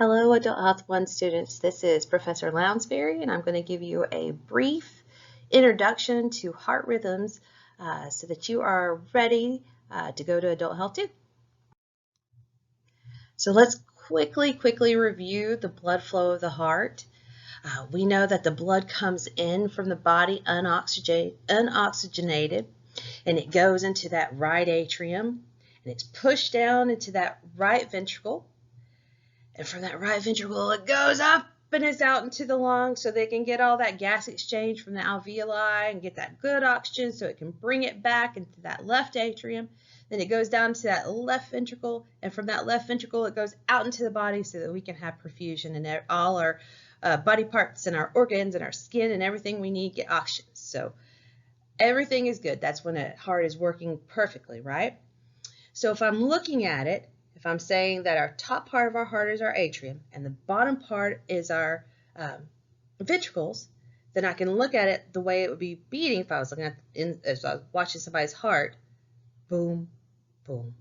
Hello, Adult Health 1 students. This is Professor Lounsbury, and I'm going to give you a brief introduction to heart rhythms so that you are ready to go to Adult Health 2. So let's quickly review the blood flow of the heart. We know that the blood comes in from the body unoxygenated, and it goes into that right atrium, and it's pushed down into that right ventricle. And from that right ventricle, it goes up and it's out into the lungs so they can get all that gas exchange from the alveoli and get that good oxygen so it can bring it back into that left atrium. Then it goes down to that left ventricle, and from that left ventricle, it goes out into the body so that we can have perfusion and all our body parts and our organs and our skin and everything we need get oxygen. So everything is good. That's when the heart is working perfectly, right? So if I'm looking at it, if I'm saying that our top part of our heart is our atrium and the bottom part is our ventricles, then I can look at it the way it would be beating if I was looking at as I was watching somebody's heart. Boom, boom,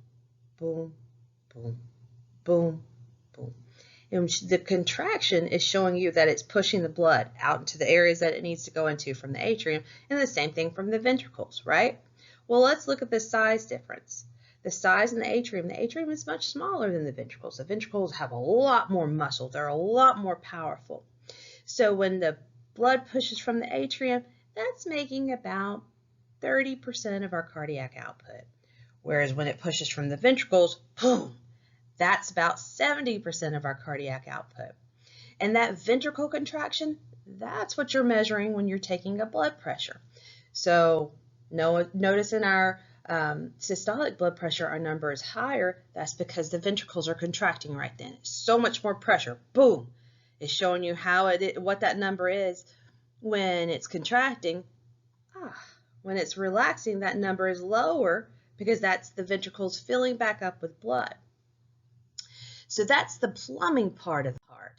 boom, boom, boom, boom. And the contraction is showing you that it's pushing the blood out into the areas that it needs to go into from the atrium, and the same thing from the ventricles, right? Well, let's look at the size difference. The size in the atrium is much smaller than the ventricles. The ventricles have a lot more muscle. They're a lot more powerful. So when the blood pushes from the atrium, that's making about 30% of our cardiac output. Whereas when it pushes from the ventricles, boom, that's about 70% of our cardiac output. And that ventricle contraction, that's what you're measuring when you're taking a blood pressure. So notice in our systolic blood pressure, our number is higher. That's because the ventricles are contracting right then. So much more pressure. Boom! It's showing you what that number is when it's contracting. When it's relaxing, that number is lower because that's the ventricles filling back up with blood. So that's the plumbing part of the heart.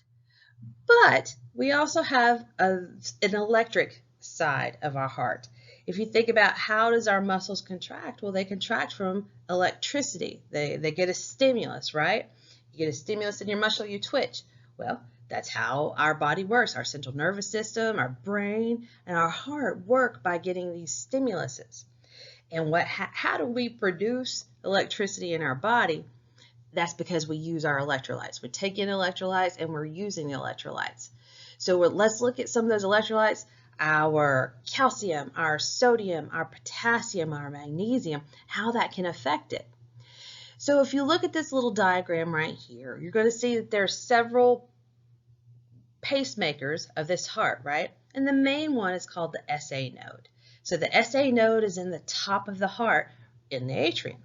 But we also have an electric side of our heart. If you think about how does our muscles contract, well, they contract from electricity. They get a stimulus, right? You get a stimulus in your muscle, you twitch. Well, that's how our body works. Our central nervous system, our brain, and our heart work by getting these stimuluses. And how do we produce electricity in our body? That's because we use our electrolytes. We take in electrolytes and we're using the electrolytes. So let's look at some of those electrolytes. Our calcium, our sodium, our potassium, our magnesium, how that can affect it. So if you look at this little diagram right here, you're going to see that there's several pacemakers of this heart, right? And the main one is called the SA node. So the SA node is in the top of the heart in the atrium.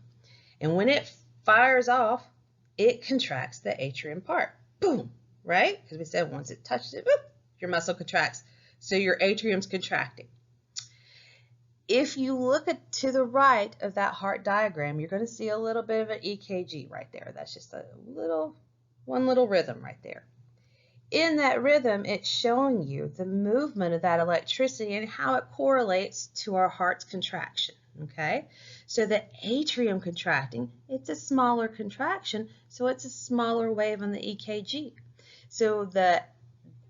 And when it fires off, it contracts the atrium part. Boom, right? Because we said once it touches it, whoop, your muscle contracts. So your atrium's contracting. If you look to the right of that heart diagram, you're going to see a little bit of an EKG right there. That's just one little rhythm right there. In that rhythm, it's showing you the movement of that electricity and how it correlates to our heart's contraction. Okay, so the atrium contracting, it's a smaller contraction, so it's a smaller wave on the EKG. So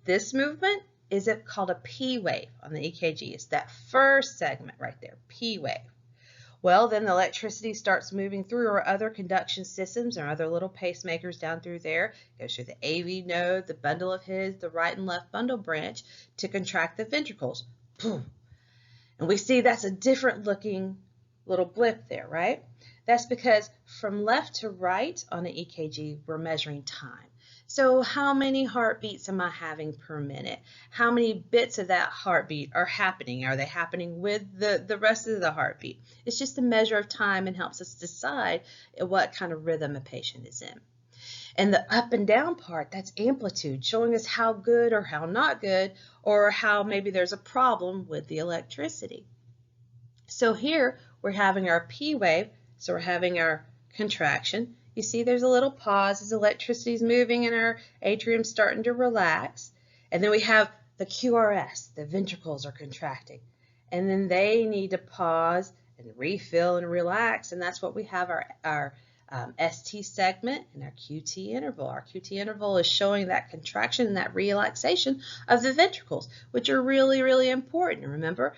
this movement is called a P wave on the EKG. It's that first segment right there, P wave. Well, then the electricity starts moving through our other conduction systems or other little pacemakers down through there. It goes through the AV node, the bundle of His, the right and left bundle branch to contract the ventricles. Boom. And we see that's a different looking little blip there, right? That's because from left to right on the EKG, we're measuring time. So how many heartbeats am I having per minute? How many bits of that heartbeat are happening? Are they happening with the rest of the heartbeat? It's just a measure of time and helps us decide what kind of rhythm a patient is in. And the up and down part, that's amplitude, showing us how good or how not good, or how maybe there's a problem with the electricity. So here we're having our P wave, so we're having our contraction. You see there's a little pause as electricity is moving and our atrium's starting to relax. And then we have the QRS, the ventricles are contracting. And then they need to pause and refill and relax, and that's what we have our ST segment and our QT interval. Our QT interval is showing that contraction and that relaxation of the ventricles, which are really, really important. Remember,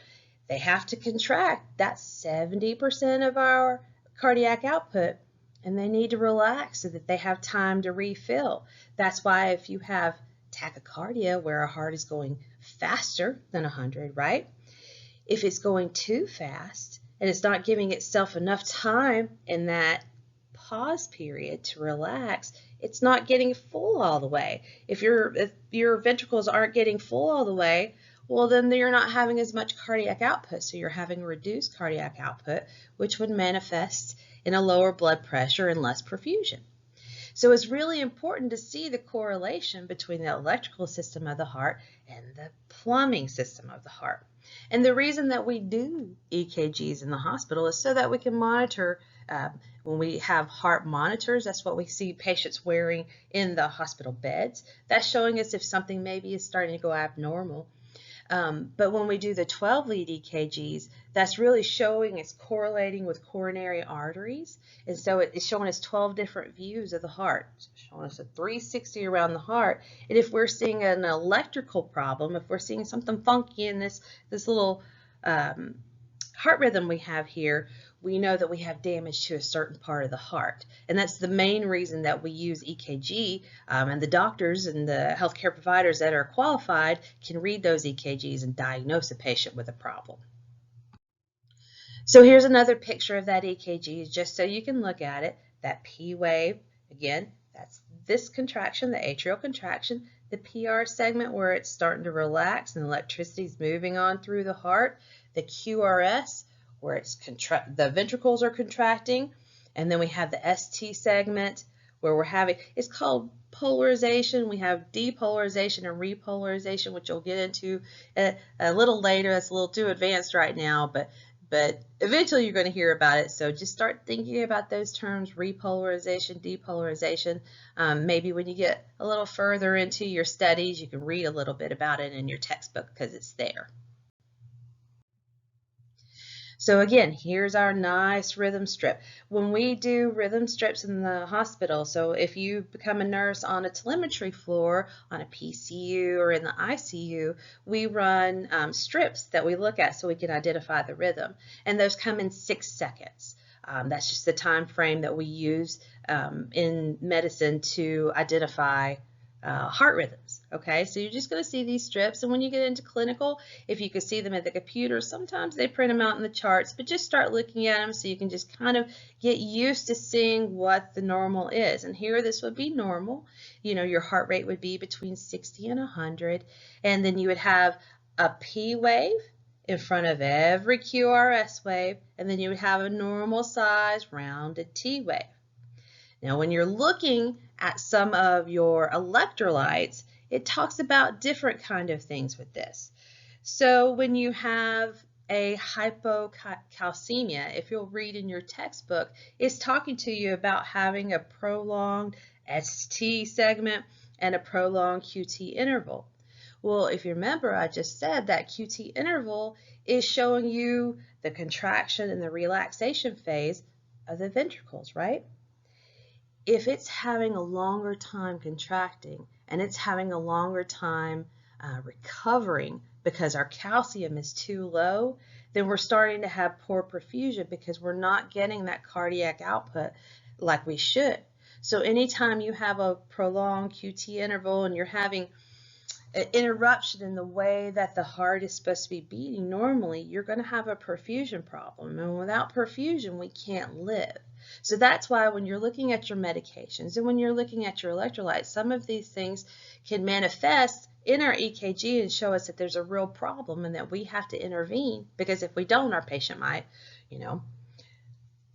they have to contract. That's 70% of our cardiac output, and they need to relax so that they have time to refill. That's why if you have tachycardia, where our heart is going faster than 100, right? If it's going too fast and it's not giving itself enough time in that pause period to relax, it's not getting full all the way. If your ventricles aren't getting full all the way, well, then you're not having as much cardiac output, so you're having reduced cardiac output, which would manifest in a lower blood pressure and less perfusion. So it's really important to see the correlation between the electrical system of the heart and the plumbing system of the heart. And the reason that we do EKGs in the hospital is so that we can monitor when we have heart monitors. That's what we see patients wearing in the hospital beds. That's showing us if something maybe is starting to go abnormal. But when we do the 12-lead EKGs, that's really showing it's correlating with coronary arteries. And so it's showing us 12 different views of the heart. It's showing us a 360 around the heart. And if we're seeing an electrical problem, if we're seeing something funky in this little heart rhythm we have here, we know that we have damage to a certain part of the heart. And that's the main reason that we use EKG, and the doctors and the healthcare providers that are qualified can read those EKGs and diagnose a patient with a problem. So here's another picture of that EKG, just so you can look at it. That P wave, again, that's this contraction, the atrial contraction, the PR segment where it's starting to relax and electricity is moving on through the heart, the QRS, where it's the ventricles are contracting, and then we have the ST segment where we're having, it's called polarization. We have depolarization and repolarization, which you'll get into a little later. That's a little too advanced right now, but eventually you're going to hear about it. So just start thinking about those terms, repolarization, depolarization. Maybe when you get a little further into your studies, you can read a little bit about it in your textbook because it's there. So again, here's our nice rhythm strip. When we do rhythm strips in the hospital, so if you become a nurse on a telemetry floor, on a PCU, or in the ICU, we run strips that we look at so we can identify the rhythm. And those come in 6 seconds. That's just the time frame that we use in medicine to identify heart rhythms. Okay, so you're just going to see these strips, and when you get into clinical, if you could see them at the computer, sometimes they print them out in the charts, but just start looking at them so you can just kind of get used to seeing what the normal is. And here this would be normal. You know, your heart rate would be between 60 and 100, and then you would have a P wave in front of every QRS wave, and then you would have a normal size rounded T wave. Now, when you're looking at some of your electrolytes, it talks about different kind of things with this. So when you have a hypocalcemia, if you'll read in your textbook, it's talking to you about having a prolonged ST segment and a prolonged QT interval. Well, if you remember, I just said that QT interval is showing you the contraction and the relaxation phase of the ventricles, right? If it's having a longer time contracting and it's having a longer time recovering because our calcium is too low, then we're starting to have poor perfusion because we're not getting that cardiac output like we should. So anytime you have a prolonged QT interval and you're having an interruption in the way that the heart is supposed to be beating normally, you're going to have a perfusion problem. And without perfusion, we can't live. So that's why when you're looking at your medications and when you're looking at your electrolytes, some of these things can manifest in our EKG and show us that there's a real problem and that we have to intervene, because if we don't, our patient might, you know,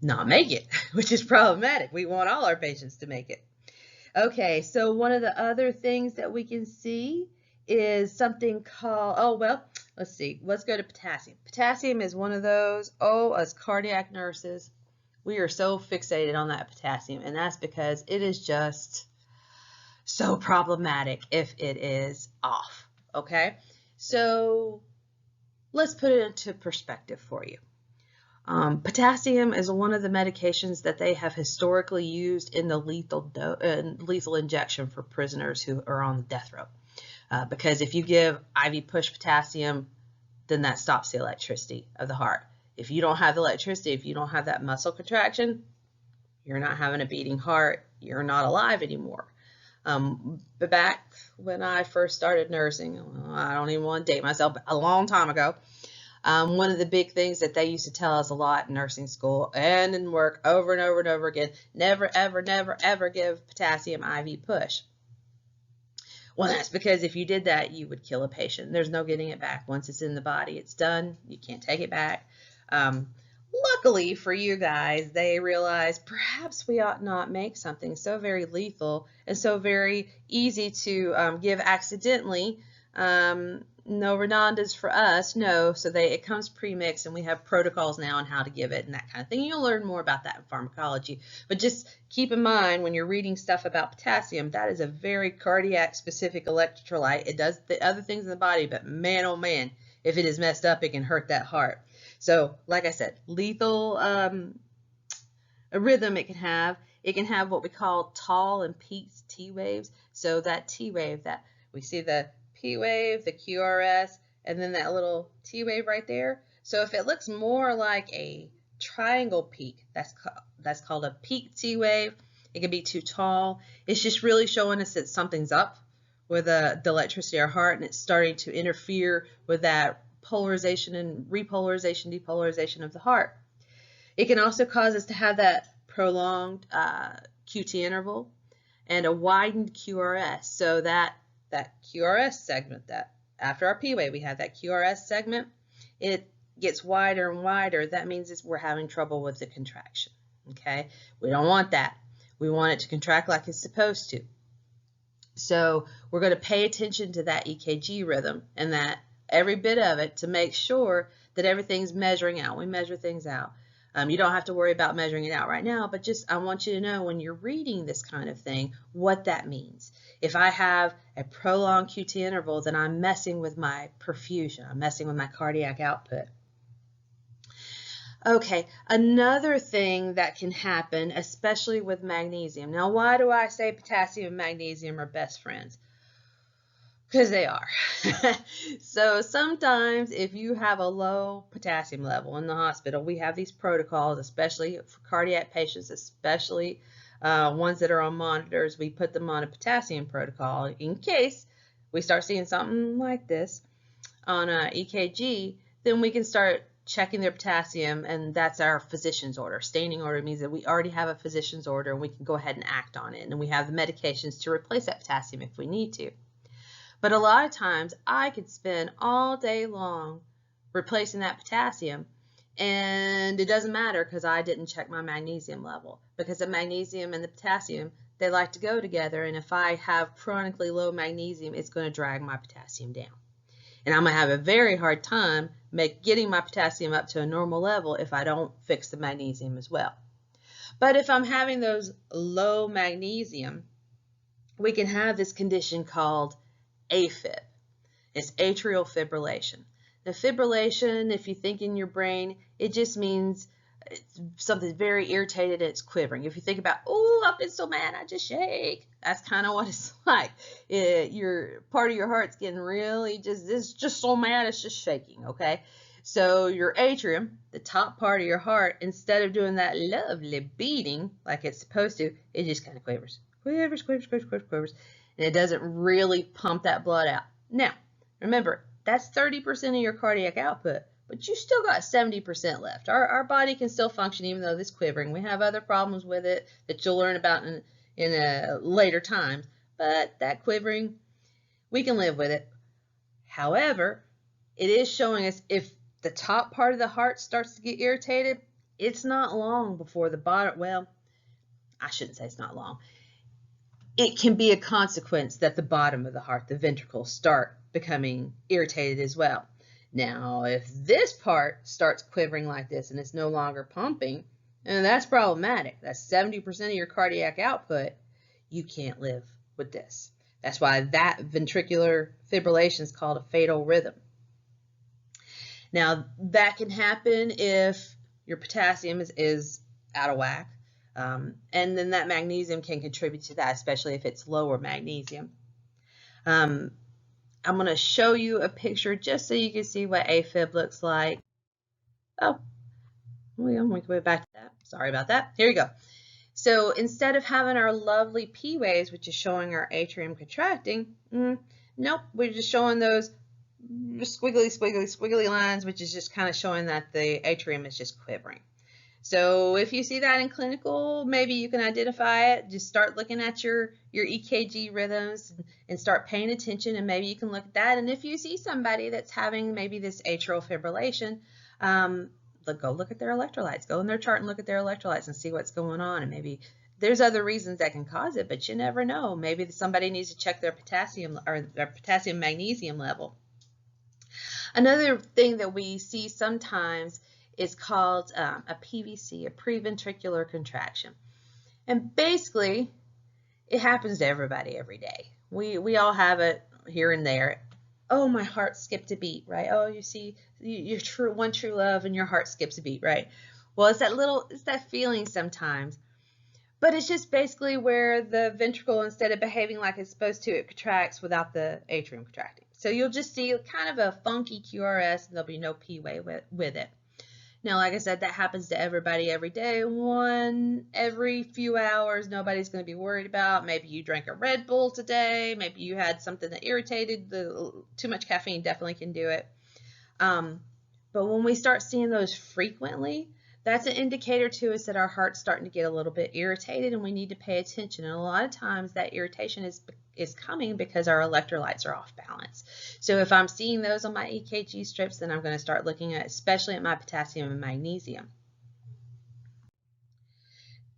not make it, which is problematic. We want all our patients to make it. Okay, so one of the other things that we can see is something called, let's see, let's go to potassium. Potassium is one of those, as cardiac nurses, we are so fixated on that potassium, and that's because it is just so problematic if it is off, okay? So let's put it into perspective for you. Potassium is one of the medications that they have historically used in the lethal injection for prisoners who are on the death row. Because if you give IV push potassium, then that stops the electricity of the heart. If you don't have the electricity, if you don't have that muscle contraction, you're not having a beating heart, you're not alive anymore. But back when I first started nursing, I don't even want to date myself, but a long time ago, one of the big things that they used to tell us a lot in nursing school and in work over and over and over again, never, ever, never, ever give potassium IV push. Well, that's because if you did that, you would kill a patient. There's no getting it back. Once it's in the body, it's done. You can't take it back. Luckily for you guys, they realized perhaps we ought not make something so very lethal and so very easy to give accidentally. No redundancies for us, no. So it comes pre-mixed, and we have protocols now on how to give it and that kind of thing. You'll learn more about that in pharmacology. But just keep in mind when you're reading stuff about potassium, that is a very cardiac-specific electrolyte. It does the other things in the body, but man, oh man, if it is messed up, it can hurt that heart. So, like I said, lethal a rhythm it can have. It can have what we call tall and peaked T waves. So that T wave, that we see the P wave, the QRS, and then that little T wave right there. So if it looks more like a triangle peak, that's called a peak T wave. It can be too tall. It's just really showing us that something's up with the electricity of our heart, and it's starting to interfere with that polarization and repolarization, depolarization of the heart. It can also cause us to have that prolonged QT interval and a widened QRS. So that QRS segment, that after our P wave we have that QRS segment, it gets wider and wider. That means we're having trouble with the contraction. Okay, we don't want that. We want it to contract like it's supposed to. So we're going to pay attention to that EKG rhythm and that every bit of it to make sure that everything's measuring out. We measure things out. You don't have to worry about measuring it out right now, but just I want you to know when you're reading this kind of thing what that means. If I have a prolonged QT interval, then I'm messing with my perfusion. I'm messing with my cardiac output. Okay, another thing that can happen, especially with magnesium. Now, why do I say potassium and magnesium are best friends? Because they are. So sometimes if you have a low potassium level in the hospital, we have these protocols, especially for cardiac patients, especially ones that are on monitors. We put them on a potassium protocol in case we start seeing something like this on EKG, then we can start checking their potassium, and that's our physician's order. Standing order means that we already have a physician's order and we can go ahead and act on it, and we have the medications to replace that potassium if we need to. But a lot of times I could spend all day long replacing that potassium, and it doesn't matter because I didn't check my magnesium level, because the magnesium and the potassium, they like to go together, and if I have chronically low magnesium, it's going to drag my potassium down. And I'm going to have a very hard time getting my potassium up to a normal level if I don't fix the magnesium as well. But if I'm having those low magnesium, we can have this condition called AFib. It's atrial fibrillation. The fibrillation, if you think in your brain, it just means something's very irritated and it's quivering. If you think about, oh, I've been so mad, I just shake. That's kind of what it's like. Your part of your heart's getting really it's just so mad, it's just shaking, okay? So your atrium, the top part of your heart, instead of doing that lovely beating like it's supposed to, it just kind of quivers. Quivers, quivers, quivers, quivers, quivers. And it doesn't really pump that blood out. Now, remember, that's 30% of your cardiac output, but you still got 70% left. Our body can still function even though this quivering. We have other problems with it that you'll learn about in a later time, but that quivering, we can live with it. However, it is showing us if the top part of the heart starts to get irritated, it's not long before the bottom, well, I shouldn't say it's not long. It can be a consequence that the bottom of the heart, the ventricles, start becoming irritated as well. Now, if this part starts quivering like this and it's no longer pumping, and that's problematic. That's 70% of your cardiac output. You can't live with this. That's why that ventricular fibrillation is called a fatal rhythm. Now, that can happen if your potassium is out of whack. And then that magnesium can contribute to that, especially if it's lower magnesium. I'm going to show you a picture just so you can see what AFib looks like. Oh, we can go back to that. Sorry about that. Here you go. So instead of having our lovely P waves, which is showing our atrium contracting, nope, we're just showing those squiggly lines, which is just kind of showing that the atrium is just quivering. So if you see that in clinical, maybe you can identify it. Just start looking at your EKG rhythms and start paying attention, and maybe you can look at that. And if you see somebody that's having maybe this atrial fibrillation, go look at their electrolytes. Go in their chart and look at their electrolytes and see what's going on. And maybe there's other reasons that can cause it, but you never know. Maybe somebody needs to check their potassium or their potassium magnesium level. Another thing that we see sometimes is called a PVC, a preventricular contraction. And basically, it happens to everybody every day. We all have it here and there. Oh, my heart skipped a beat, right? Oh, you see your one true love and your heart skips a beat, right? Well, it's that feeling sometimes. But it's just basically where the ventricle, instead of behaving like it's supposed to, it contracts without the atrium contracting. So you'll just see kind of a funky QRS, and there'll be no P wave with it. Now, like I said, that happens to everybody every day. One every few hours, nobody's going to be worried about. Maybe you drank a Red Bull today. Maybe you had something that irritated. Too much caffeine definitely can do it. But when we start seeing those frequently, that's an indicator to us that our heart's starting to get a little bit irritated, and we need to pay attention. And a lot of times that irritation is coming because our electrolytes are off balance. So if I'm seeing those on my EKG strips, then I'm going to start looking at, especially at my potassium and magnesium.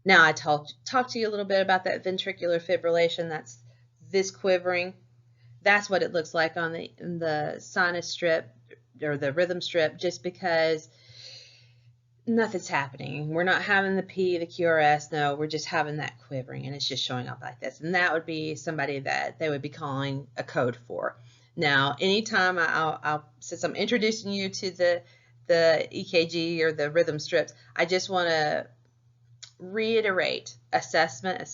Now I talked to you a little bit about that ventricular fibrillation. That's this quivering. That's what it looks like on the sinus strip or the rhythm strip, just because nothing's happening. We're not having the P, the QRS, no, we're just having that quivering, and it's just showing up like this. And that would be somebody that they would be calling a code for. Now, anytime since I'm introducing you to the EKG or the rhythm strips, I just want to reiterate assessment.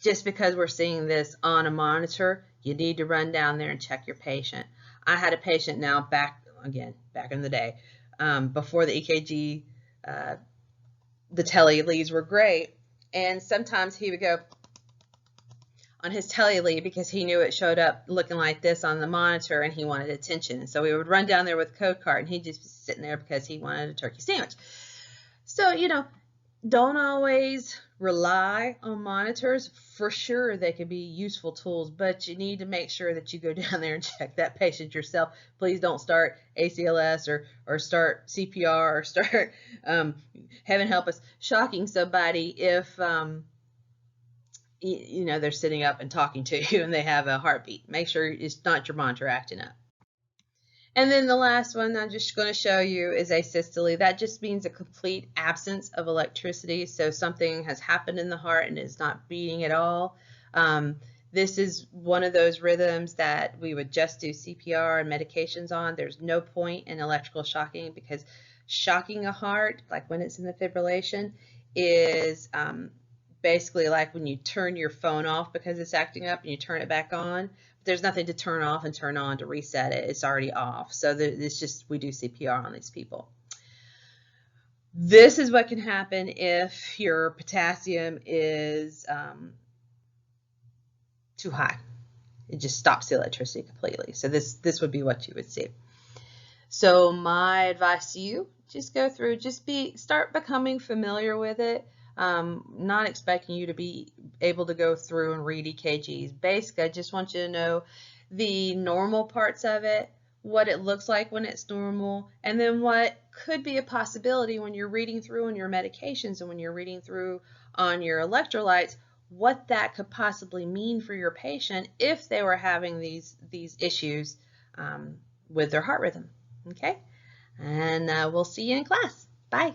Just because we're seeing this on a monitor, you need to run down there and check your patient. I had a patient now back in the day, before the EKG, the tele leads were great, and sometimes he would go on his tele lead because he knew it showed up looking like this on the monitor and he wanted attention. And so we would run down there with a code card, and he'd just be sitting there because he wanted a turkey sandwich. So, don't always rely on monitors. For sure, they can be useful tools, but you need to make sure that you go down there and check that patient yourself. Please don't start ACLS or start CPR or start, heaven help us, shocking somebody if they're sitting up and talking to you and they have a heartbeat. Make sure it's not your monitor acting up. And then the last one I'm just going to show you is asystole. That just means a complete absence of electricity. So something has happened in the heart and is not beating at all. This is one of those rhythms that we would just do CPR and medications on. There's no point in electrical shocking, because shocking a heart, like when it's in the fibrillation, is basically like when you turn your phone off because it's acting up and you turn it back on. There's nothing to turn off and turn on to reset it. It's already off. So we do CPR on these people. This is what can happen if your potassium is too high. It just stops the electricity completely. So this would be what you would see. So my advice to you, just go through, start becoming familiar with it. Not expecting you to be able to go through and read EKGs. Basically, I just want you to know the normal parts of it, what it looks like when it's normal, and then what could be a possibility when you're reading through on your medications and when you're reading through on your electrolytes, what that could possibly mean for your patient if they were having these issues with their heart rhythm. Okay? And we'll see you in class. Bye.